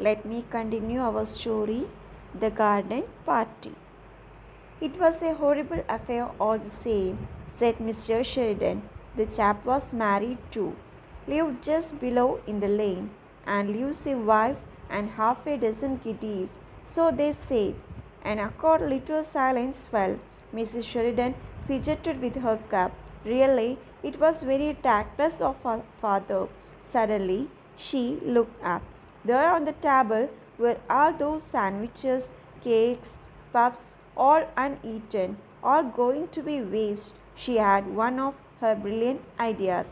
let me continue our story, The Garden Party. It was a horrible affair all the same, said Mr. Sheridan. The chap was married too, lived just below in the lane, and leaves a wife and half a dozen kiddies, so they said. An awkward little silence fell. Mrs. Sheridan fidgeted with her cup. Really, it was very tactless of her father. Suddenly, she looked up. There on the table were all those sandwiches, cakes, puffs, all uneaten, all going to be waste. She had one of her brilliant ideas.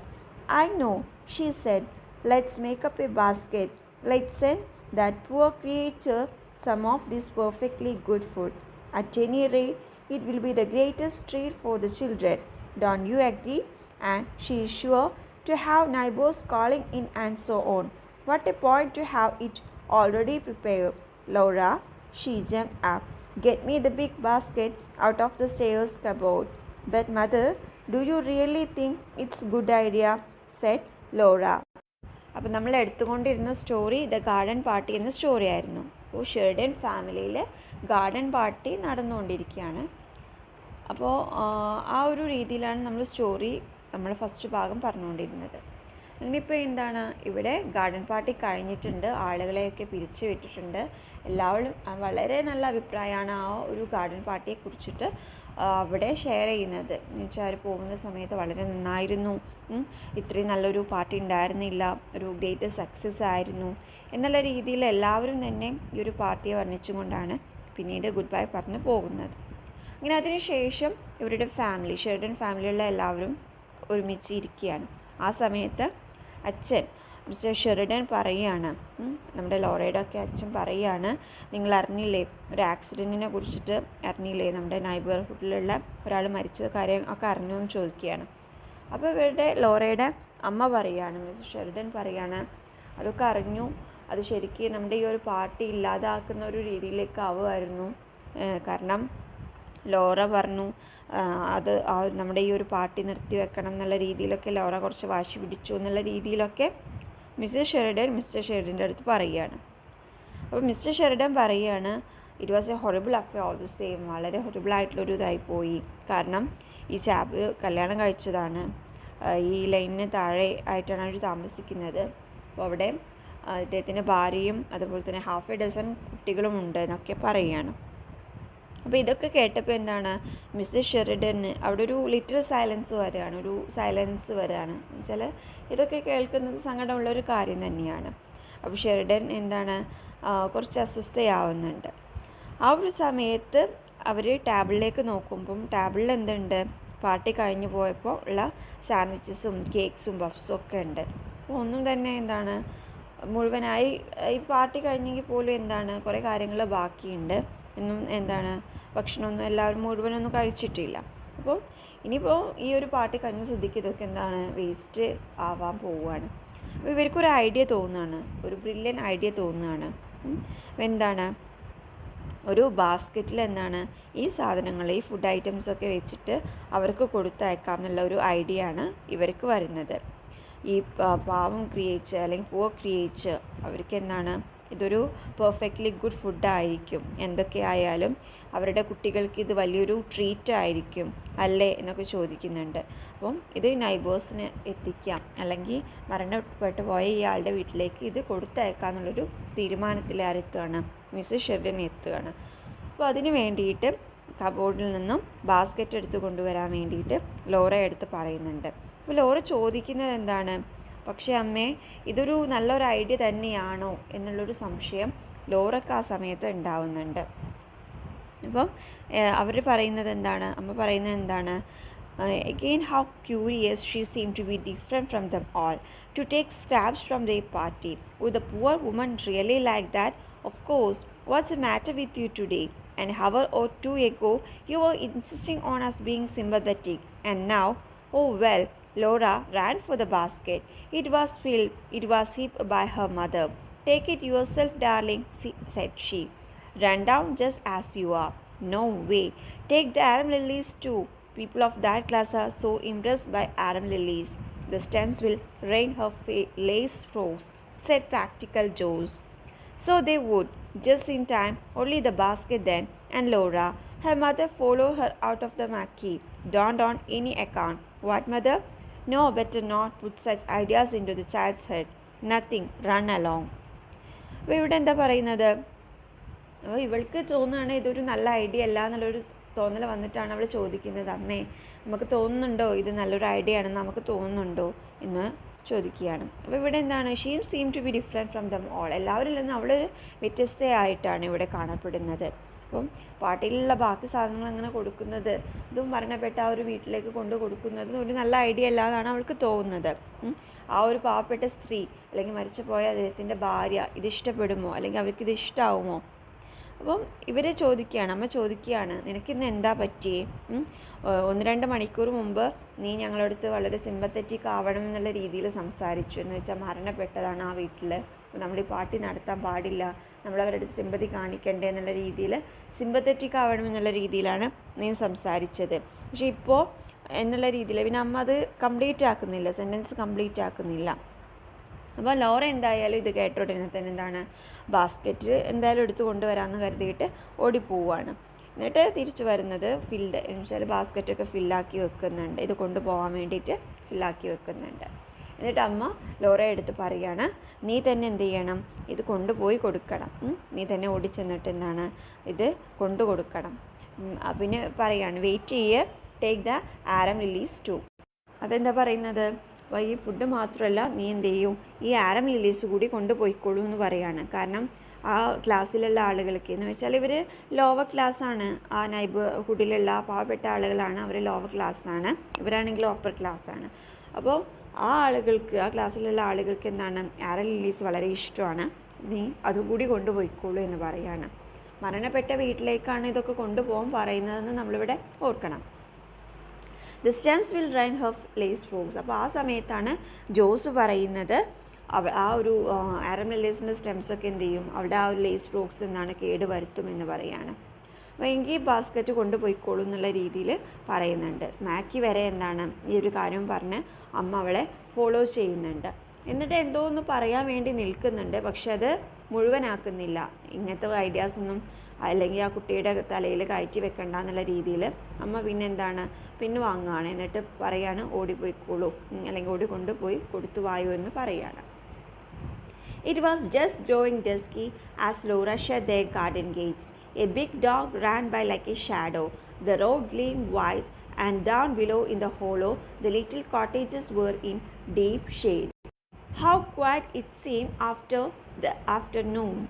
I know, she said. Let's make up a basket. Let's send that poor creature some of this perfectly good food. At any rate, it will be the greatest treat for the children. Don't you agree? And she is sure to have neighbors calling in and so on. What a point to have it already prepared. Laura, she jumped up. Get me the big basket out of the stairs cupboard. But mother, do you really think it's a good idea? Said Laura. അപ്പോൾ നമ്മൾ എടുത്തുകൊണ്ടിരുന്ന story the garden party എന്ന story ആയിരുന്നു. അപ്പോൾ Sheridan ഫാമിലിയിൽ garden party നടന്നുകൊണ്ടിരിക്കുകയാണ്. അപ്പോൾ ആ ഒരു രീതിയിലാണ് നമ്മൾ സ്റ്റോറി നമ്മൾ ഫസ്റ്റ് ഭാഗം പറഞ്ഞുകൊണ്ടിരുന്നത്. ഇനിയിപ്പോൾ എന്താണ്, ഇവിടെ ഗാർഡൻ പാർട്ടി കഴിഞ്ഞിട്ടുണ്ട്, ആളുകളെയൊക്കെ പിരിച്ചു വിട്ടിട്ടുണ്ട്. എല്ലാവരും വളരെ നല്ല അഭിപ്രായമാണ് ആ ഒരു ഗാർഡൻ പാർട്ടിയെ കുറിച്ചിട്ട് അവിടെ ഷെയർ ചെയ്യുന്നത്. എന്ന് വെച്ചാൽ അവർ പോകുന്ന സമയത്ത് വളരെ നന്നായിരുന്നു, ഇത്രയും നല്ലൊരു പാർട്ടി ഉണ്ടായിരുന്നില്ല, ഒരു ഗ്രേറ്റ് സക്സസ് ആയിരുന്നു എന്നുള്ള രീതിയിൽ എല്ലാവരും തന്നെ ഈ ഒരു പാർട്ടിയെ വർണ്ണിച്ചുകൊണ്ടാണ് പിന്നീട് ഗുഡ് ബൈ പറഞ്ഞ് പോകുന്നത്. അങ്ങനെ അതിനുശേഷം ഇവരുടെ ഫാമിലി, ഷെറിഡൻ ഫാമിലിയുള്ള എല്ലാവരും ഒരുമിച്ച് ഇരിക്കുകയാണ്. ആ സമയത്ത് അച്ഛൻ മിസ്റ്റർ ഷെറിഡൻ പറയുകയാണ്, നമ്മുടെ ലോറയുടെ ഒക്കെ അച്ഛൻ പറയുകയാണ്, നിങ്ങൾ അറിഞ്ഞില്ലേ ഒരു ആക്സിഡൻറ്റിനെ കുറിച്ചിട്ട് അറിഞ്ഞില്ലേ, നമ്മുടെ നൈബർഹുഡിലുള്ള ഒരാൾ മരിച്ച കാര്യം ഒക്കെ അറിഞ്ഞു എന്ന് ചോദിക്കുകയാണ്. അപ്പോൾ ഇവരുടെ ലോറയുടെ അമ്മ പറയുകയാണ്, മിസ്റ്റർ ഷെറിഡൻ പറയുകയാണ്, അതൊക്കെ അറിഞ്ഞു, അത് ശരിക്കും നമ്മുടെ ഈ ഒരു പാർട്ടി ഇല്ലാതാക്കുന്ന ഒരു രീതിയിലേക്ക് ആവുമായിരുന്നു. കാരണം ലോറ പറഞ്ഞു അത് നമ്മുടെ ഈ ഒരു പാർട്ടി നിർത്തി വെക്കണം എന്നുള്ള രീതിയിലൊക്കെ ലോറ കുറച്ച് വാശി പിടിച്ചു എന്നുള്ള രീതിയിലൊക്കെ മിസ്റ്റർ ഷെറിഡൻ്റെ അടുത്ത് പറയുകയാണ്. അപ്പോൾ മിസ്റ്റർ ഷെറിഡൻ പറയുകയാണ്, it was A horrible affair all the same, വളരെ ഹൊറിബിളായിട്ടുള്ളൊരു ഇതായിപ്പോയി. കാരണം ഈ ചാപ്പ് കല്യാണം കഴിച്ചതാണ്, ഈ ലൈനിന് താഴെ ആയിട്ടാണ് അവർ താമസിക്കുന്നത്. അപ്പോൾ അവിടെ അദ്ദേഹത്തിൻ്റെ ഭാര്യയും അതുപോലെ തന്നെ ഹാഫ് എ ഡസൻ കുട്ടികളും ഉണ്ട് എന്നൊക്കെ പറയുകയാണ്. അപ്പോൾ ഇതൊക്കെ കേട്ടപ്പോൾ എന്താണ്, മിസ്റ്റർ ഷെറിഡന് അവിടെ ഒരു ലിറ്റിൽ സൈലൻസ് വരികയാണ്. എന്നുവെച്ചാൽ ഇതൊക്കെ കേൾക്കുന്നത് സങ്കടമുള്ളൊരു കാര്യം തന്നെയാണ്. അപ്പോൾ ഷെറിഡൻ എന്താണ് കുറച്ച് അസ്വസ്ഥയാവുന്നുണ്ട്. ആ ഒരു സമയത്ത് അവർ ടേബിളിലേക്ക് നോക്കുമ്പം ടേബിളിൽ എന്തുണ്ട്, പാർട്ടി കഴിഞ്ഞു പോയപ്പോൾ ഉള്ള സാൻഡ്വിച്ചസും കേക്ക്സും പഫ്സും ഒക്കെ ഉണ്ട്. അപ്പോൾ ഒന്നും തന്നെ എന്താണ് മുഴുവനായി ഈ പാർട്ടി കഴിഞ്ഞെങ്കിൽ പോലും എന്താണ് കുറേ കാര്യങ്ങൾ ബാക്കിയുണ്ട് എന്നും എന്താണ് ഭക്ഷണമൊന്നും എല്ലാവരും മുഴുവനൊന്നും കഴിച്ചിട്ടില്ല. അപ്പോൾ ഇനിയിപ്പോൾ ഈ ഒരു പാർട്ടി കഴിഞ്ഞ സ്ഥിതിക്ക് ഇതൊക്കെ എന്താണ് വേസ്റ്റ് ആവാൻ പോവുകയാണ്. അപ്പോൾ ഇവർക്കൊരു ഐഡിയ തോന്നുകയാണ്, ഒരു ബ്രില്യൻ ഐഡിയ തോന്നുകയാണ്. എന്താണ്, ഒരു ബാസ്ക്കറ്റിൽ എന്താണ് ഈ സാധനങ്ങൾ, ഈ ഫുഡ് ഐറ്റംസൊക്കെ വെച്ചിട്ട് അവർക്ക് കൊടുത്തയക്കാം എന്നുള്ള ഒരു ഐഡിയ ആണ് ഇവർക്ക് വരുന്നത്. ഈ പാവം ക്രിയേച്ചർ അല്ലെങ്കിൽ പൂർ ക്രിയേച്ചർ അവർക്ക് എന്താണ് ഇതൊരു പെർഫെക്റ്റ്ലി ഗുഡ് ഫുഡായിരിക്കും, എന്തൊക്കെ ആയാലും അവരുടെ കുട്ടികൾക്ക് ഇത് വലിയൊരു ട്രീറ്റ് ആയിരിക്കും അല്ലേ എന്നൊക്കെ ചോദിക്കുന്നുണ്ട്. അപ്പം ഇത് നൈബേഴ്സിന് എത്തിക്കാം, അല്ലെങ്കിൽ മരണപ്പെട്ടു പോയ ഇയാളുടെ വീട്ടിലേക്ക് ഇത് കൊടുത്തയക്കാം എന്നുള്ളൊരു തീരുമാനത്തിൽ ആരെത്തുകയാണ്, മിസ്റ്റർ ഷെറിഡൻ എത്തുകയാണ്. അപ്പോൾ അതിന് വേണ്ടിയിട്ട് കബോർഡിൽ നിന്നും ബാസ്ക്കറ്റ് എടുത്ത് കൊണ്ടുവരാൻ വേണ്ടിയിട്ട് ലോറ എടുത്ത് പറയുന്നുണ്ട്. അപ്പോൾ ലോറ ചോദിക്കുന്നത് എന്താണ്, പക്ഷേ അമ്മേ ഇതൊരു നല്ലൊരു ഐഡിയ തന്നെയാണോ എന്നുള്ളൊരു സംശയം ലോറയ്ക്ക് ആ സമയത്ത് ഉണ്ടാവുന്നുണ്ട്. അപ്പം അവർ പറയുന്നത് എന്താണ്, അമ്മ പറയുന്നത് എന്താണ്, again how curious she seemed to be different from them all, to take scraps from their party. Would the poor woman really like that? Of course. What's the matter with you today? An hour or two ago you were insisting on us being sympathetic, and now, oh well. Laura ran for the basket. It was filled. It was heaped by her mother. Take it yourself, darling, said she. Run down just as you are. No way. Take the arum lilies too. People of that class are so impressed by arum lilies. The stems will rain her lace rose, said practical Joes. So they would, just in time, only the basket then, and Laura, her mother, followed her out of the marquee, dawned on any account. What, mother? No, better not put such ideas into the child's head. Nothing, run along. അപ്പോൾ ഇവിടെ എന്താ പറയുന്നത്, അപ്പോൾ ഇവൾക്ക് തോന്നുകയാണ് ഇതൊരു നല്ല idea അല്ല എന്നുള്ളൊരു തോന്നൽ വന്നിട്ടാണ് അവൾ ചോദിക്കുന്നത്, അമ്മേ നമുക്ക് തോന്നുന്നുണ്ടോ ഇത് നല്ലൊരു ഐഡിയ ആണെന്ന് നമുക്ക് തോന്നുന്നുണ്ടോ എന്ന് ചോദിക്കുകയാണ്. അപ്പോൾ ഇവിടെ എന്താണ്, she seem to be different from them all, എല്ലാവരിൽ നിന്നും അവളൊരു വ്യത്യസ്തയായിട്ടാണ് ഇവിടെ കാണപ്പെടുന്നത്. അപ്പം പാർട്ടിയിലുള്ള ബാക്കി സാധനങ്ങൾ അങ്ങനെ കൊടുക്കുന്നത്, ഇതും മരണപ്പെട്ട ആ ഒരു വീട്ടിലേക്ക് കൊണ്ട് കൊടുക്കുന്നത് ഒരു നല്ല ഐഡിയ അല്ല എന്നാണ് അവൾക്ക് തോന്നുന്നത്. ആ ഒരു പാവപ്പെട്ട സ്ത്രീ അല്ലെങ്കിൽ മരിച്ചുപോയ അദ്ദേഹത്തിൻ്റെ ഭാര്യ ഇത് ഇഷ്ടപ്പെടുമോ, അല്ലെങ്കിൽ അവർക്കിത് ഇഷ്ടമാവുമോ? അപ്പം ഇവർ ചോദിക്കുകയാണ്, അമ്മ ചോദിക്കുകയാണ്, നിനക്കിന്ന് എന്താ പറ്റിയേ? 1-2 മണിക്കൂർ മുമ്പ് നീ ഞങ്ങളടുത്ത് വളരെ സിമ്പത്തറ്റിക് ആവണം എന്നുള്ള രീതിയിൽ സംസാരിച്ചു. എന്ന് വെച്ചാൽ മരണപ്പെട്ടതാണ് ആ വീട്ടിൽ, നമ്മൾ ഈ പാർട്ടി നടത്താൻ പാടില്ല, നമ്മളവരുടെ സിമ്പതി കാണിക്കണ്ടേ എന്നുള്ള രീതിയിൽ സിമ്പത്തറ്റിക് ആവണം എന്നുള്ള രീതിയിലാണ് നീ സംസാരിച്ചത്. പക്ഷേ ഇപ്പോൾ എന്നുള്ള രീതിയിൽ പിന്നെ അമ്മ അത് കംപ്ലീറ്റ് ആക്കുന്നില്ല, സെൻറ്റൻസ് കംപ്ലീറ്റ് ആക്കുന്നില്ല. അപ്പോൾ ലോറ എന്തായാലും ഇത് കേട്ട ഉടനെ തന്നെ എന്താണ്, ബാസ്ക്കറ്റ് എന്തായാലും എടുത്ത് കൊണ്ടുവരാമെന്ന് കരുതിയിട്ട് ഓടിപ്പോവാണ്. എന്നിട്ട് തിരിച്ചു വരുന്നത് ഫിൽഡ് എന്ന് വെച്ചാൽ ബാസ്ക്കറ്റൊക്കെ ഫില്ലാക്കി വെക്കുന്നുണ്ട്, ഇത് കൊണ്ടുപോകാൻ വേണ്ടിയിട്ട് ഫില്ലാക്കി വെക്കുന്നുണ്ട്. എന്നിട്ട് അമ്മ ലോറയെ എടുത്ത് പറയുകയാണ്, നീ തന്നെ എന്ത് ചെയ്യണം, ഇത് കൊണ്ടുപോയി കൊടുക്കണം, നീ തന്നെ ഓടിച്ചെന്നിട്ട് എന്താണ് ഇത് കൊണ്ടു കൊടുക്കണം. പിന്നെ പറയുകയാണ്, വെയിറ്റ് ചെയ്യ്, ടേക്ക് ദ ആരം ലില്ലീസ് ടു. അതെന്താ പറയുന്നത്, അപ്പോൾ ഈ ഫുഡ് മാത്രമല്ല നീ എന്ത് ചെയ്യും, ഈ ആരം ലില്ലീസ് കൂടി കൊണ്ടുപോയിക്കോളൂ എന്ന് പറയുകയാണ്. കാരണം ആ ക്ലാസ്സിലുള്ള ആളുകൾക്ക് എന്ന് വെച്ചാൽ ഇവർ ലോവർ ക്ലാസ്സാണ്, ആ നൈബർഹുഡിലുള്ള പാവപ്പെട്ട ആളുകളാണ്, അവർ ലോവർ ക്ലാസ്സാണ്, ഇവരാണെങ്കിൽ അപ്പർ ക്ലാസ്സാണ്. അപ്പോൾ ആ ആളുകൾക്ക്, ആ ക്ലാസ്സിലുള്ള ആളുകൾക്ക് എന്താണ് ആരം ലില്ലീസ് വളരെ ഇഷ്ടമാണ്, നീ അതുകൂടി കൊണ്ടുപോയിക്കോളൂ എന്ന് പറയുകയാണ്. മരണപ്പെട്ട വീട്ടിലേക്കാണ് ഇതൊക്കെ കൊണ്ടുപോകാൻ പറയുന്നതെന്ന് നമ്മളിവിടെ ഓർക്കണം. The stems will drain her lace frocks. അപ്പോൾ ആ സമയത്താണ് ജോസ് പറയുന്നത് ആ ഒരു ആരം ലില്ലീസിൻ്റെ സ്റ്റെംസൊക്കെ എന്ത് ചെയ്യും, അവിടെ ആ ഒരു ലേസ് ഫ്രോഗ്സ് എന്നാണ് കേട് വരുത്തുമെന്ന് പറയുകയാണ്. അപ്പോൾ എങ്കിൽ ബാസ്ക്കറ്റ് കൊണ്ടുപോയിക്കോളൂ എന്നുള്ള രീതിയിൽ പറയുന്നുണ്ട്. മാക്കി വരെ എന്താണ് ഈ ഒരു കാര്യം പറഞ്ഞ് അമ്മ അവളെ ഫോളോ ചെയ്യുന്നുണ്ട്. എന്നിട്ട് എന്തോ ഒന്ന് പറയാൻ വേണ്ടി നിൽക്കുന്നുണ്ട്, പക്ഷെ അത് മുഴുവനാക്കുന്നില്ല. ഇങ്ങനത്തെ ഐഡിയാസൊന്നും അല്ലെങ്കിൽ ആ കുട്ടിയുടെ തലയിൽ കയറ്റി വെക്കണ്ട എന്നുള്ള രീതിയിൽ അമ്മ പിന്നെ എന്താണ് പിൻവാങ്ങുകയാണ്. എന്നിട്ട് പറയാണ്, ഓടിപ്പോയിക്കോളൂ അല്ലെങ്കിൽ ഓടിക്കൊണ്ടുപോയി കൊടുത്തു വായു എന്ന് പറയുകയാണ്. It was just growing dusky as Laura shut their garden gates. A big dog ran by like a shadow. The road gleamed white, and down below in the hollow, the little cottages were in deep shade. How quiet it seemed after the afternoon.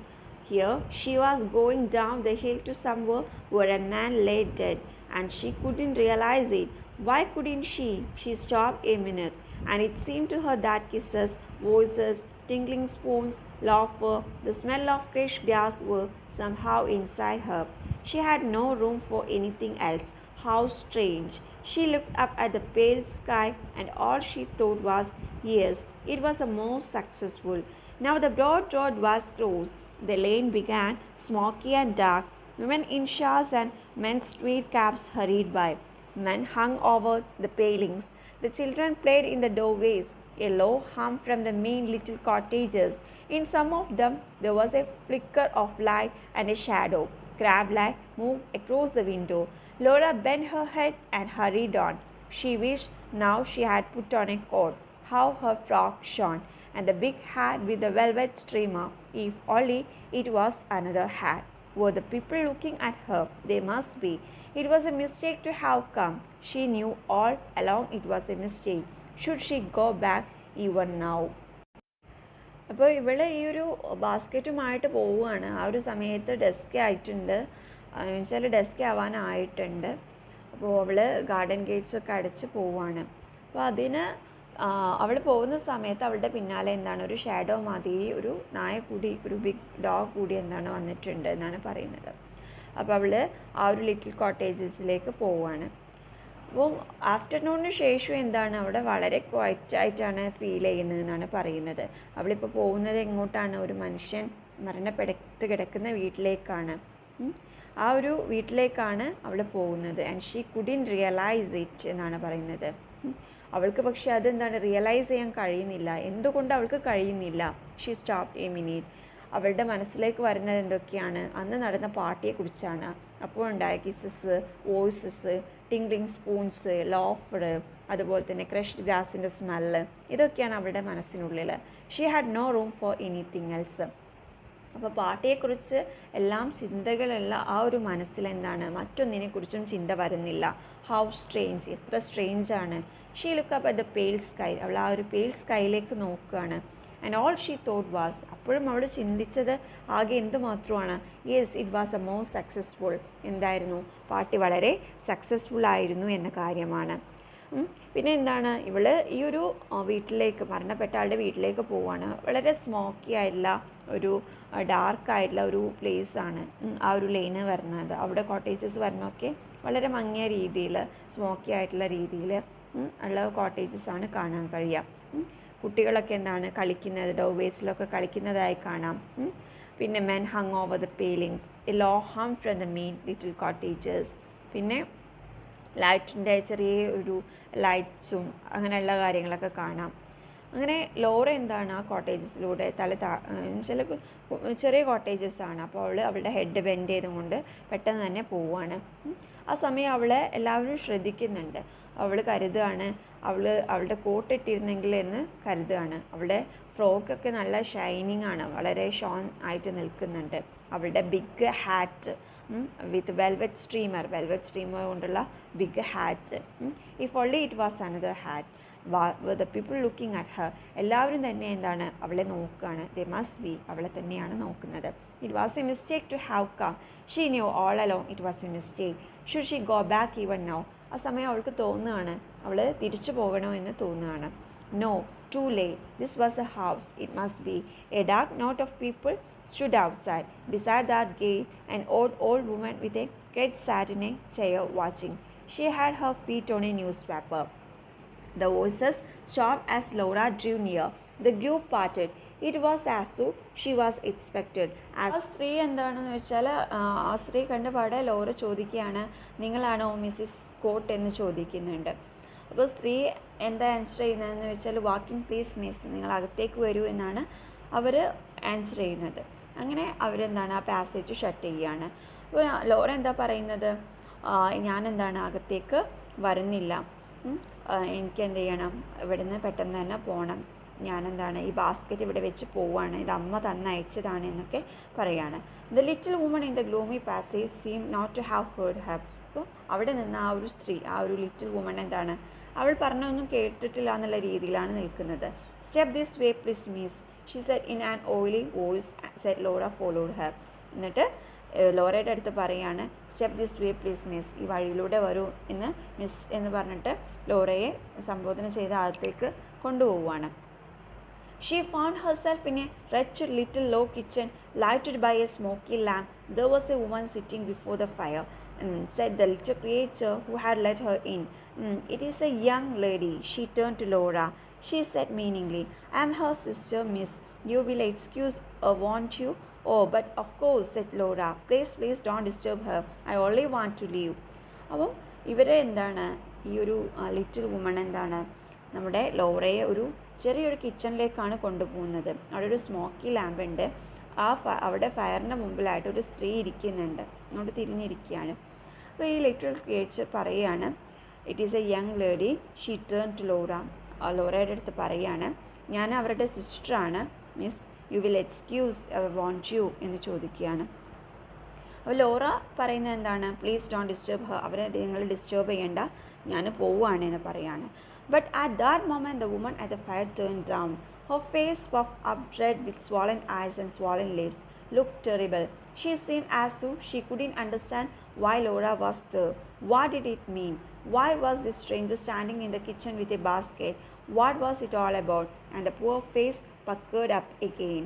Here she was going down the hill to somewhere where a man lay dead, and she couldn't realize it. Why couldn't she? She stopped a minute, and it seemed to her that kisses, voices, tinkling spoons, laughter, the smell of fresh grass were somehow inside her. She had no room for anything else. How strange! She looked up at the pale sky, and all she thought was, yes, it was the most successful. Now the broad road was closed. The lane began, smoky and dark. Women in shawls and men's tweed caps hurried by. Men hung over the palings. The children played in the doorways. A low hum from the mean little cottages. In some of them there was a flicker of light and a shadow. Crab-like moved across the window. Laura bent her head and hurried on. She wished now she had put on a coat. How her frock shone, and the big hat with the velvet streamer, if only it was another hat. Were the people looking at her? They must be. It was a mistake to have come. She knew all along it was a mistake. Should she go back even now? അപ്പോൾ ഇവിടെ ഈ ഒരു ബാസ്ക്കറ്റുമായിട്ട് പോവുകയാണ്. ആ ഒരു സമയത്ത് desk ആയിട്ടുണ്ട്, എന്നുവെച്ചാൽ ഡെസ്ക് ആവാനായിട്ടുണ്ട്. അപ്പോൾ അവൾ ഗാർഡൻ ഗേറ്റ്സൊക്കെ അടച്ച് പോവുകയാണ്. അപ്പോൾ അതിന് അവൾ പോകുന്ന സമയത്ത് അവളുടെ പിന്നാലെ എന്താണ് ഒരു ഷാഡോ മാതിരി ഒരു നായ കൂടി, ഒരു ബിഗ് ഡോഗ് കൂടി എന്താണ് വന്നിട്ടുണ്ട് എന്നാണ് പറയുന്നത്. അപ്പോൾ അവൾ ആ ഒരു ലിറ്റിൽ കോട്ടേജസിലേക്ക് പോവുകയാണ്. അപ്പോൾ ആഫ്റ്റർനൂണിന് ശേഷം എന്താണ് അവിടെ വളരെ ക്വയറ്റായിട്ടാണ് ഫീൽ ചെയ്യുന്നതെന്നാണ് പറയുന്നത്. അവളിപ്പോൾ പോകുന്നത് എങ്ങോട്ടാണ്, ഒരു മനുഷ്യൻ മരണപ്പെട്ട് കിടക്കുന്ന വീട്ടിലേക്കാണ്. ആ ഒരു വീട്ടിലേക്കാണ് അവൾ പോകുന്നത്. And she couldn't realise it എന്നാണ് പറയുന്നത്. അവൾക്ക് പക്ഷെ അതെന്താണ് റിയലൈസ് ചെയ്യാൻ കഴിയുന്നില്ല. എന്തുകൊണ്ട് അവൾക്ക് കഴിയുന്നില്ല? She stopped a minute. അവളുടെ മനസ്സിലേക്ക് വരുന്നത് എന്തൊക്കെയാണ്? അന്ന് നടന്ന പാർട്ടിയെക്കുറിച്ചാണ്. അപ്പോൾ ഉണ്ടായ kisses, voices, tingling spoons, laughed, അതുപോലെ തന്നെ ക്രഷ്ഡ് ഗ്രാസിൻ്റെ സ്മെല്ല്, ഇതൊക്കെയാണ് അവളുടെ മനസ്സിനുള്ളിൽ. She had no room for anything else. അപ്പോൾ പാർട്ടിയെക്കുറിച്ച് എല്ലാം ചിന്തകളുള്ള ആ ഒരു മനസ്സിലെന്താണ്, മറ്റൊന്നിനെക്കുറിച്ചും ചിന്ത വരുന്നില്ല. ഹൗ സ്ട്രേഞ്ച്, എത്ര സ്ട്രേഞ്ചാണ്. She look up at the pale sky, അവൾ ആ ഒരു പെയിൽ സ്കൈയിലേക്ക് നോക്കുകയാണ്. And all she thought was, അപ്പോഴും അവൾ ചിന്തിച്ചത് ആകെ എന്തുമാത്രമാണ്, yes it was a more successful, എന്തായിരുന്നു, പാർട്ടി വളരെ സക്സസ്ഫുൾ ആയിരുന്നു എന്ന കാര്യമാണ്. പിന്നെ എന്താണ്, ഇവൾ ഈ ഒരു വീട്ടിലേക്ക്, മരണപ്പെട്ട ആളുടെ വീട്ടിലേക്ക് പോവുകയാണ്. വളരെ സ്മോക്കി ആയിട്ടുള്ള ഒരു ഡാർക്കായിട്ടുള്ള ഒരു പ്ലേസാണ് ആ ഒരു ലെയിന് വരുന്നത്. അവിടെ കോട്ടേജസ് വരുന്നതൊക്കെ വളരെ മങ്ങിയ രീതിയിൽ, സ്മോക്കി ആയിട്ടുള്ള രീതിയിൽ ഉള്ള കോട്ടേജസാണ് കാണാൻ കഴിയുക. കുട്ടികളൊക്കെ എന്താണ് കളിക്കുന്നത്, ഡോവേസിലൊക്കെ കളിക്കുന്നതായി കാണാം. പിന്നെ men hung over the palings, a low hum from the mean little cottages. പിന്നെ ലൈറ്റിൻ്റെ ചെറിയ ഒരു ലൈറ്റ്സും അങ്ങനെയുള്ള കാര്യങ്ങളൊക്കെ കാണാം. അങ്ങനെ ലോറ എന്താണ് ആ കോട്ടേജസിലൂടെ ചില ചെറിയ കോട്ടേജസാണ്. അപ്പോൾ അവളുടെ ഹെഡ് ബെൻഡ് ചെയ്തുകൊണ്ട് പെട്ടെന്ന് തന്നെ പോവുകയാണ്. ആ സമയം അവളെ എല്ലാവരും ശ്രദ്ധിക്കുന്നുണ്ട്. അവൾ കരുതുകയാണ് അവളുടെ കോട്ട് ഇട്ടിരുന്നെങ്കിൽ എന്ന് കരുതുകയാണ്. അവളുടെ ഫ്രോക്കൊക്കെ നല്ല ഷൈനിങ് ആണ്, വളരെ ഷോൺ ആയിട്ട് നിൽക്കുന്നുണ്ട്. അവളുടെ big hat with velvet streamer കൊണ്ടുള്ള big hat. If only it was another hat the people looking at her. എല്ലാവരും തന്നെ എന്താണ്, അവളെ നോക്കുകയാണ്. ദേ മസ്റ്റ് ബി, അവളെ തന്നെയാണ് നോക്കുന്നത്. It was a mistake to have come. She knew all along it was a mistake. Should she go back even now. ആ സമയം അവൾക്ക് തോന്നുകയാണ്, അവൾ തിരിച്ചു പോകണോ എന്ന് തോന്നുകയാണ്. No, too late. This was a house, it must be. A dark knot of people stood outside. Beside that gate, an old woman with a cat sat in a chair watching. She had her feet on a newspaper. The voices stopped as Laura drew near. The group parted. It was as though she was expected. ആ സ്ത്രീ എന്താണെന്ന് വെച്ചാൽ, ആ സ്ത്രീ കണ്ട പാടെ Laura ചോദിക്കുകയാണ്, നിങ്ങളാണോ മിസ്സിസ് സ്കോട്ട് എന്ന് ചോദിക്കുന്നുണ്ട്. അപ്പോൾ സ്ത്രീ എന്താ ആൻസർ ചെയ്യുന്നതെന്ന് വെച്ചാൽ, വാക്കിംഗ് പ്ലീസ് മിസ്, നിങ്ങൾ അകത്തേക്ക് വരൂ എന്നാണ് അവർ ആൻസർ ചെയ്യുന്നത്. അങ്ങനെ അവരെന്താണ് ആ പാസേജ് ഷട്ട് ചെയ്യുകയാണ്. അപ്പോൾ ലോറ എന്താ പറയുന്നത്, ഞാനെന്താണ് അകത്തേക്ക് വരുന്നില്ല, എനിക്ക് എന്ത് ചെയ്യണം, ഇവിടുന്ന് പെട്ടെന്ന് തന്നെ പോകണം, ഞാനെന്താണ് ഈ ബാസ്ക്കറ്റ് ഇവിടെ വെച്ച് പോവുകയാണ്, ഇത് അമ്മ തന്നയച്ചതാണ് എന്നൊക്കെ പറയുകയാണ്. The little woman in the gloomy passage seem not to have heard her. അപ്പോൾ അവിടെ നിന്ന് ആ ഒരു സ്ത്രീ, ആ ഒരു ലിറ്റിൽ വുമൺ എന്താണ്, അവൾ പറഞ്ഞൊന്നും കേട്ടിട്ടില്ല എന്നുള്ള രീതിയിലാണ് നിൽക്കുന്നത്. Step this way please miss, she said in an oily voice. Said Laura followed her. എന്നിട്ട് ലോറയുടെ അടുത്ത് പറയുകയാണ്, step this way please miss, ഈ വഴിയിലൂടെ വരൂ എന്ന് മിസ് എന്ന് പറഞ്ഞിട്ട് ലോറയെ സംബോധന ചെയ്ത് അകത്തേക്ക് കൊണ്ടുപോവുകയാണ്. She found herself in a wretched little low kitchen lighted by a smoky lamp. There was a woman sitting before the fire, said the little creature who had let her in. It is a young lady. She turned to Laura. She said meaningly, I am her sister, miss. You will excuse her, won't you? Oh, but of course, said Laura. Please don't disturb her. I only want to leave. അപ്പോൾ ഇവരെ എന്താണ്, ഈ ഒരു little woman എന്താണ്, നമ്മുടെ ലോറയെ ഒരു ചെറിയൊരു കിച്ചണിലേക്കാണ് കൊണ്ടുപോകുന്നത്. അവിടെ ഒരു സ്മോക്കി ലാമ്പ് ഉണ്ട്. അവിടെ ഫയറിൻ്റെ മുമ്പിലായിട്ട് ഒരു സ്ത്രീ ഇരിക്കുന്നുണ്ട്, അങ്ങോട്ട് തിരിഞ്ഞിരിക്കുകയാണ്. അപ്പോൾ ഈ ലിറ്റിൽ ക്രിയേച്ചർ പറയുകയാണ്, it is a young lady. She turn to Laura. ലോറയുടെ അടുത്ത് പറയുകയാണ്, ഞാൻ അവരുടെ സിസ്റ്ററാണ് miss. You will excuse won't you എന്ന് ചോദിക്കുകയാണ്. അപ്പോൾ ലോറ പറയുന്നത് എന്താണ്, പ്ലീസ് ഡോണ്ട് ഡിസ്റ്റർബ് ഹർ, അവരെ നിങ്ങൾ ഡിസ്റ്റർബ് ചെയ്യേണ്ട, ഞാൻ പോവുകയാണ് എന്ന് പറയാണ്. But at that moment the woman at the fire turned down. Her face puffed up red with swollen eyes and swollen lips looked terrible. She seemed as though she couldn't understand why Laura was there. What did it mean? Why was this stranger standing in the kitchen with a basket? What was it all about? And the poor face puckered up again.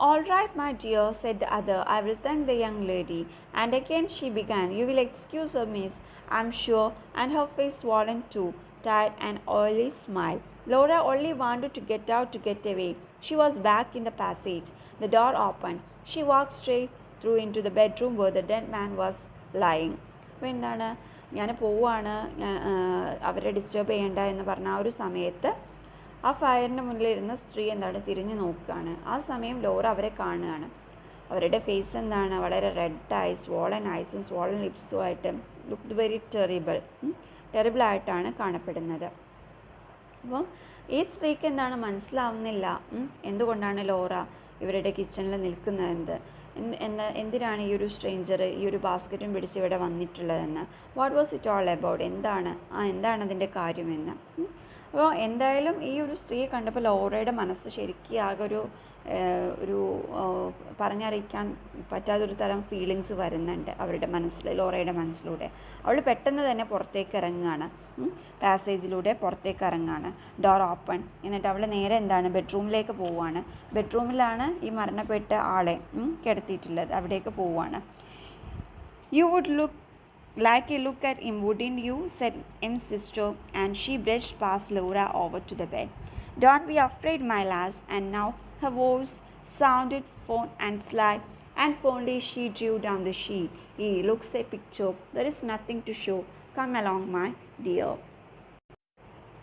All right, my dear, said the other. I will thank the young lady. And again she began. You will excuse her, miss, I'm sure. And her face swollen too, tired and oily smile. Laura only wanted to get out to get away. She was back in the passage. The door opened. She walked straight through into the bedroom where the dead man was lying. അപ്പോൾ എന്താണ്, ഞാൻ പോവുകയാണ്, അവരെ disturb ചെയ്യേണ്ട എന്ന് പറഞ്ഞ ആ ഒരു സമയത്ത് ആ ഫയറിൻ്റെ മുന്നിലിരുന്ന സ്ത്രീ എന്താണ് തിരിഞ്ഞു നോക്കുകയാണ്. ആ സമയം ലോറ അവരെ കാണുകയാണ്. അവരുടെ ഫേസ് എന്താണ് വളരെ റെഡ് ആയി സ്വോളൻ ഐസും സ്വോളൻ ലിപ്സും ആയിട്ട് ലുക്ക്ഡ് വെരി ടെറിബിളായിട്ടാണ് കാണപ്പെടുന്നത്. അപ്പോൾ ഈ സ്ത്രീക്ക് എന്താണ് മനസ്സിലാവുന്നില്ല എന്തുകൊണ്ടാണ് ലോറ ഇവരുടെ കിച്ചണിൽ നിൽക്കുന്നത്, എന്തിനാണ് ഈ ഒരു സ്ട്രേഞ്ചർ ഈ ഒരു ബാസ്ക്കറ്റും പിടിച്ച് ഇവിടെ വന്നിട്ടുള്ളതെന്ന്. What was it all about, എന്താണ് അതിൻ്റെ കാര്യമെന്ന്. അപ്പോൾ എന്തായാലും ഈ ഒരു സ്ത്രീയെ കണ്ടപ്പോൾ ലോറയുടെ മനസ്സ് ശരിക്കും ആകെ ഒരു പറഞ്ഞറിയിക്കാൻ പറ്റാത്തൊരു തരം ഫീലിങ്സ് വരുന്നുണ്ട് അവരുടെ മനസ്സിൽ, ലോറയുടെ മനസ്സിലൂടെ. അവൾ പെട്ടെന്ന് തന്നെ പുറത്തേക്ക് ഇറങ്ങുകയാണ്, പാസേജിലൂടെ പുറത്തേക്ക് ഇറങ്ങുകയാണ്. Door open. എന്നിട്ട് അവൾ നേരെ എന്താണ് ബെഡ്റൂമിലേക്ക് പോവുകയാണ്. ബെഡ്റൂമിലാണ് ഈ മരണപ്പെട്ട ആളെ കിടത്തിയിട്ടുള്ളത്, അവിടേക്ക് പോവുകയാണ്. You would look like a look at him, wouldn't you? Said M's sister, and she brushed past Laura over to the bed. Don't be afraid, my lass. And now her voice sounded fond and sly, and fondly she drew down the sheet. He looks a picture. There is nothing to show. Come along, my dear.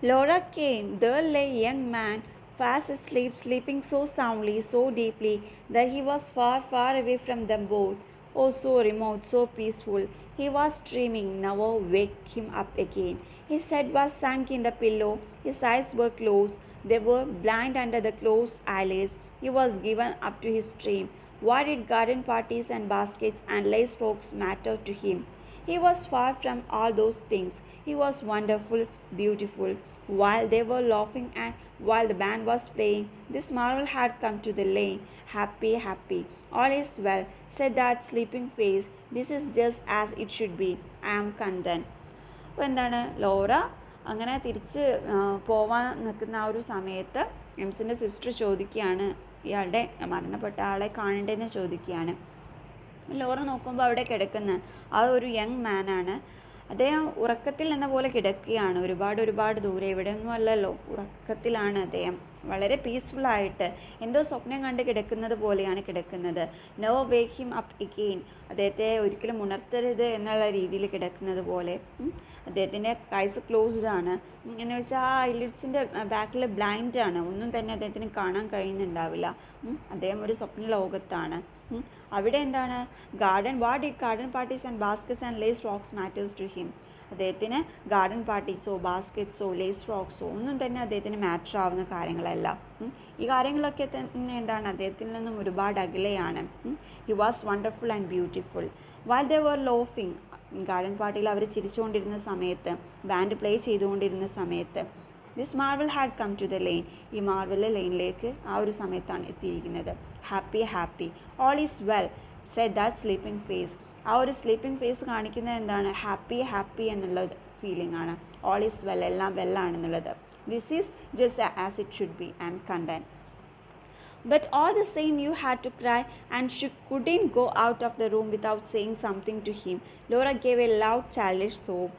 Laura came. There lay a young man, fast asleep, sleeping so soundly, so deeply, that he was far, far away from them both. Oh, so remote, so peaceful. He was dreaming. Never wake him up again. His head was sunk in the pillow. His eyes were closed. They were blind under the closed eyelids. He was given up to his dream. Why did garden parties and baskets and lace frocks matter to him? He was far from all those things. He was wonderful, beautiful. While they were laughing and while the band was playing, this marvel had come to the lane. Happy, happy. All is well, said that sleeping face. This is just as it should be. I am content. അപ്പോൾ എന്താണ് Laura അങ്ങനെ തിരിച്ച് പോവാൻ നിൽക്കുന്ന ആ ഒരു സമയത്ത് എംസിൻ്റെ sister ചോദിക്കുകയാണ്, ഇയാളുടെ മരണപ്പെട്ട ആളെ കാണേണ്ടതെന്ന് ചോദിക്കുകയാണ്. ലോറ നോക്കുമ്പോൾ അവിടെ കിടക്കുന്ന ആ ഒരു യങ് മാനാണ്. അദ്ദേഹം ഉറക്കത്തിൽ എന്ന പോലെ കിടക്കുകയാണ്. ഒരുപാട് ദൂരെ, ഇവിടെയൊന്നും അല്ലല്ലോ, ഉറക്കത്തിലാണ് അദ്ദേഹം. വളരെ പീസ്ഫുള്ളായിട്ട് എന്തോ സ്വപ്നം കണ്ട് കിടക്കുന്നത് പോലെയാണ് കിടക്കുന്നത്. No wake him up again, അദ്ദേഹത്തെ ഒരിക്കലും ഉണർത്തരുത് എന്നുള്ള രീതിയിൽ കിടക്കുന്നത് പോലെ. അദ്ദേഹത്തിൻ്റെ ഐസ് ക്ലോസ്ഡ് ആണ്. എന്ന് വെച്ചാൽ ആ ഐലിഡ്സിൻ്റെ ബാക്കിൽ ബ്ലൈൻഡ് ആണ്, ഒന്നും തന്നെ അദ്ദേഹത്തിന് കാണാൻ കഴിയുന്നുണ്ടാവില്ല. അദ്ദേഹം ഒരു സ്വപ്ന ലോകത്താണ്. അവിടെ എന്താണ് garden parties and baskets and lace frocks matters to him. അദ്ദേഹത്തിന് ഗാർഡൻ പാർട്ടീസോ ബാസ്ക്കറ്റ്സോ ലേസ് ഫ്രോക്സോ ഒന്നും തന്നെ അദ്ദേഹത്തിന് മാറ്റർ ആവുന്ന കാര്യങ്ങളല്ല. ഈ കാര്യങ്ങളൊക്കെ തന്നെ എന്താണ് അദ്ദേഹത്തിൽ നിന്നും ഒരുപാട് അകലെയാണ്. He was wonderful and beautiful. While they were ലോഫിങ്, ഗാർഡൻ പാർട്ടിയിൽ അവർ ചിരിച്ചുകൊണ്ടിരുന്ന സമയത്ത്, ബാൻഡ് പ്ലേ ചെയ്തുകൊണ്ടിരുന്ന സമയത്ത്, this marvel had come to the lane, ഈ മാർവലിലെ ലൈനിലേക്ക് ആ ഒരു സമയത്താണ് എത്തിയിരിക്കുന്നത്. Happy happy, all is well, said that sleeping face. ആ ഒരു സ്ലീപ്പിംഗ് ഫേസ് കാണിക്കുന്നത് എന്താണ്? ഹാപ്പി ഹാപ്പി എന്നുള്ള ഫീലിംഗ് ആണ്. ഓൾ ഈസ് വെൽ, എല്ലാം വെല്ലാണെന്നുള്ളത്. This is just as it should be, I am content. But all the same you had to cry, and she couldn't go out of the room without saying something to him. Laura gave a loud childish sob.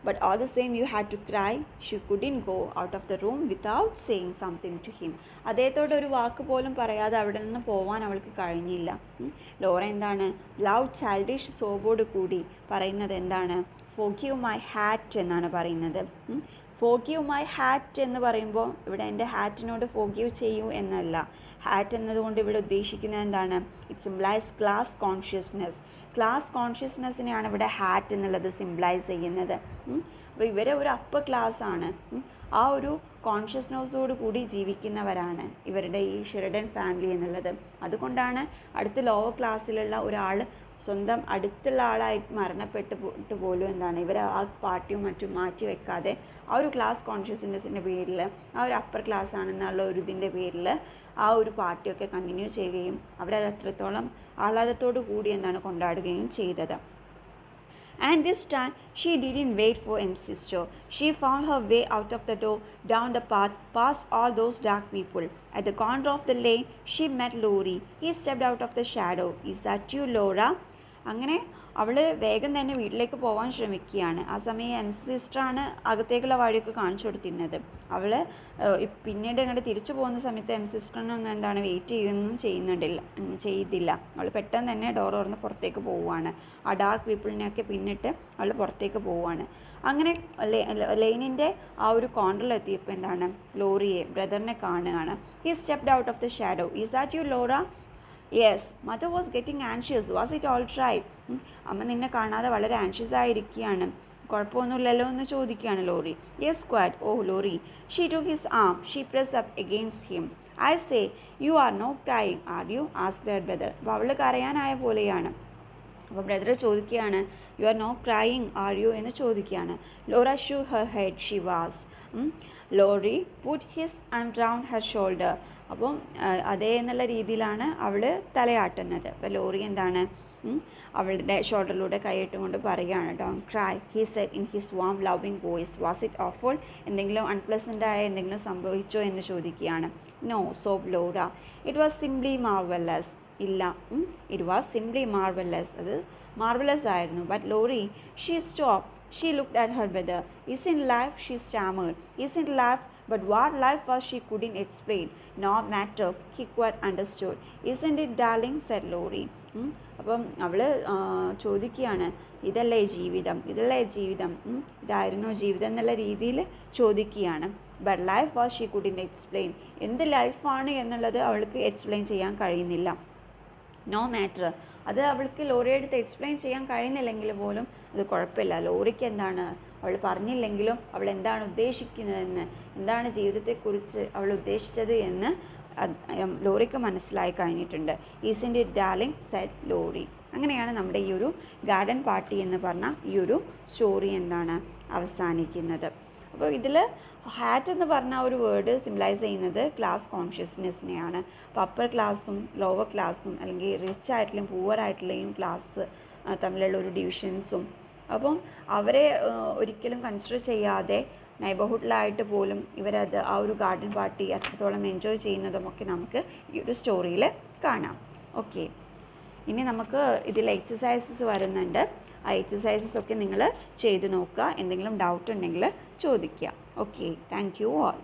But all the same you had to cry. She couldn't go out of the room without saying something to him. അദ്ദേഹത്തോട് ഒരു വാക്ക് പോലും പറയാതെ അവിടെ നിന്ന് പോവാൻ അവൾക്ക് കഴിഞ്ഞില്ല. Laura എന്താണ് ലൗഡ് ചൈൽഡിഷ് സോബോട് കൂടി പറയുന്നത് എന്താണ്? ഫോർഗീവ് മൈ ഹാറ്റ് എന്നാണ് പറയുന്നത്. ഫോർഗീവ് മൈ ഹാറ്റ് എന്ന് പറയുമ്പോൾ ഇവിടെ എൻ്റെ ഹാറ്റിനോട് ഫോർഗീവ് ചെയ്യൂ എന്നല്ല. ഹാറ്റ് എന്നതുകൊണ്ട് ഇവിടെ ഉദ്ദേശിക്കുന്നത് എന്താണ്? It symbolises class consciousness. Class കോൺഷ്യസ്നെസ്സിനെയാണ് ഇവിടെ ഹാറ്റ് എന്നുള്ളത് സിംപ്ലൈസ് ചെയ്യുന്നത്. അപ്പോൾ ഇവരെ ഒരു അപ്പർ ക്ലാസ് ആണ്. ആ ഒരു കോൺഷ്യസ്നെസ്സോട് കൂടി ജീവിക്കുന്നവരാണ് ഇവരുടെ ഈ ഷെറിഡൻ ഫാമിലി എന്നുള്ളത്. അതുകൊണ്ടാണ് അടുത്ത ലോവർ ക്ലാസ്സിലുള്ള ഒരാൾ സ്വന്തം അടുത്തുള്ള ആളായി മരണപ്പെട്ട് പോലും എന്താണ് ഇവർ ആ പാർട്ടിയും മറ്റും മാറ്റി വെക്കാതെ ആ ഒരു ക്ലാസ് കോൺഷ്യസ്നെസ്സിൻ്റെ പേരിൽ ആ ഒരു അപ്പർ ക്ലാസ് ആണെന്നുള്ള ഒരു ഇതിൻ്റെ പേരിൽ ആ ഒരു പാർട്ടിയൊക്കെ കണ്ടിന്യൂ ചെയ്യുകയും അവരത് അത്രത്തോളം ആഹ്ലാദത്തോടു കൂടി എന്താണ് കൊണ്ടാടുകയും ചെയ്തത്. And this time she didn't wait for M's sister. She found her way out of the door, down the path, past all those dark people. At the corner of the lane, she met Laurie. He stepped out of the shadow. Is that you, Laura? അങ്ങനെ അവൾ വേഗം തന്നെ വീട്ടിലേക്ക് പോകാൻ ശ്രമിക്കുകയാണ്. ആ സമയം M സിസ്റ്ററാണ് അകത്തേക്കുള്ള വഴിയൊക്കെ കാണിച്ചു കൊടുത്തിരുന്നത്. അവൾ പിന്നീട് അങ്ങോട്ട് തിരിച്ചു പോകുന്ന സമയത്ത് എം സിസ്റ്ററിനൊന്നും എന്താണ് വെയിറ്റ് ചെയ്തില്ല. അവൾ പെട്ടെന്ന് തന്നെ ഡോർ തുറന്ന് പുറത്തേക്ക് പോവുകയാണ്. ആ ഡാർക്ക് പീപ്പിളിനെയൊക്കെ പിന്നിട്ട് അവൾ പുറത്തേക്ക് പോവുകയാണ്. അങ്ങനെ ലെയ്നിൻ്റെ ആ ഒരു കോർണറിലെത്തിയപ്പോൾ എന്താണ് ലോറിയെ ബ്രദറിനെ കാണുകയാണ്. He stepped out of the shadow. Is that you Laura? Yes. Mother was getting anxious. Was it all right? അമ്മ നിന്നെ കാണാതെ വളരെ ആൻഷ്യസ് ആയിരിക്കുകയാണ്. കുഴപ്പമൊന്നുമില്ലല്ലോ എന്ന് ചോദിക്കുകയാണ് Laurie. Yes quite. Oh Laurie. She to his arm. She press up against him. I say you are not crying are you? Asked her brother. അപ്പോൾ അവൾ കരയാനായ പോലെയാണ്. അപ്പോൾ ബ്രദർ ചോദിക്കുകയാണ് you are not crying are U എന്ന് ചോദിക്കുകയാണ്. Laura shoo her head. She was. Laurie put his arm round her shoulder. അപ്പം അതേ എന്നുള്ള രീതിയിലാണ് അവൾ തലയാട്ടുന്നത്. അപ്പോൾ ലോറി എന്താണ് അവളുടെ ഷോൾഡറിലൂടെ കൈയിട്ടുകൊണ്ട് പറയുകയാണ് don't cry he said in his warm loving voice. Was it awful? എന്തെങ്കിലും അൺപ്ലസൻ്റായ എന്തെങ്കിലും സംഭവിച്ചോ എന്ന് ചോദിക്കുകയാണ്. No sobbed Laura. It was simply marvellous. ഇല്ല, ഇറ്റ് വാസ് സിംപ്ലി മാർവലസ്. അത് മാർവലസ് ആയിരുന്നു. But Laurie she stop. She looked at her brother. Isn't life? She stammered. Isn't life? But what life was she couldn't explain. No matter, he quite understood. Isn't it darling? said Lori. അപ്പം അവൾ ചോദിക്കുകയാണ് ഇതല്ലേ ജീവിതം, ഇതായിരുന്നോ ജീവിതം എന്നുള്ള രീതിയിൽ ചോദിക്കുകയാണ്. But life was she couldn't explain. എന്ത് ലൈഫാണ് എന്നുള്ളത് അവൾക്ക് എക്സ്പ്ലെയിൻ ചെയ്യാൻ കഴിയുന്നില്ല. No matter. അത് അവൾക്ക് ലോറിയുടെ അടുത്ത് എക്സ്പ്ലെയിൻ ചെയ്യാൻ കഴിയുന്നില്ലെങ്കിൽ പോലും അത് കുഴപ്പമില്ല. ലോറിക്ക് എന്താണ് അവൾ പറഞ്ഞില്ലെങ്കിലും അവൾ എന്താണ് ഉദ്ദേശിക്കുന്നതെന്ന്, എന്താണ് ജീവിതത്തെക്കുറിച്ച് അവൾ ഉദ്ദേശിച്ചത് എന്ന് ലോറിക്ക് മനസ്സിലായി കഴിഞ്ഞിട്ടുണ്ട്. ഈസിൻ്റ് ഇറ്റ് ഡാർലിംഗ് സെഡ് ലോറി. അങ്ങനെയാണ് നമ്മുടെ ഈ ഒരു ഗാർഡൻ പാർട്ടി എന്ന് പറഞ്ഞ ഈ ഒരു സ്റ്റോറി എന്താണ് അവസാനിക്കുന്നത്. അപ്പോൾ ഇതിൽ ഹാറ്റ് എന്ന് പറഞ്ഞ ഒരു വേർഡ് സിംബലൈസ് ചെയ്യുന്നത് ക്ലാസ് കോൺഷ്യസ്നെസ്സിനെയാണ്. അപ്പോൾ അപ്പർ ക്ലാസ്സും ലോവർ ക്ലാസ്സും അല്ലെങ്കിൽ റിച്ച് ആയിട്ടുള്ളതും പൂവർ ആയിട്ടുള്ളതും ക്ലാസ് തമ്മിലുള്ള ഒരു ഡിവിഷൻസും, അപ്പം അവരെ ഒരിക്കലും കൺസിഡർ ചെയ്യാതെ നെയ്ബർഹുഡിലായിട്ട് പോലും ഇവരത് ആ ഒരു ഗാർഡൻ പാർട്ടി അത്രത്തോളം എൻജോയ് ചെയ്യുന്നതുമൊക്കെ നമുക്ക് ഈ ഒരു സ്റ്റോറിയിൽ കാണാം. ഓക്കെ, ഇനി നമുക്ക് ഇതിൽ എക്സസൈസസ് വരുന്നുണ്ട്. ആ എക്സസൈസസ് ഒക്കെ നിങ്ങൾ ചെയ്ത് നോക്കുക. എന്തെങ്കിലും ഡൗട്ട് ഉണ്ടെങ്കിൽ ചോദിക്കുക. Okay, thank you all.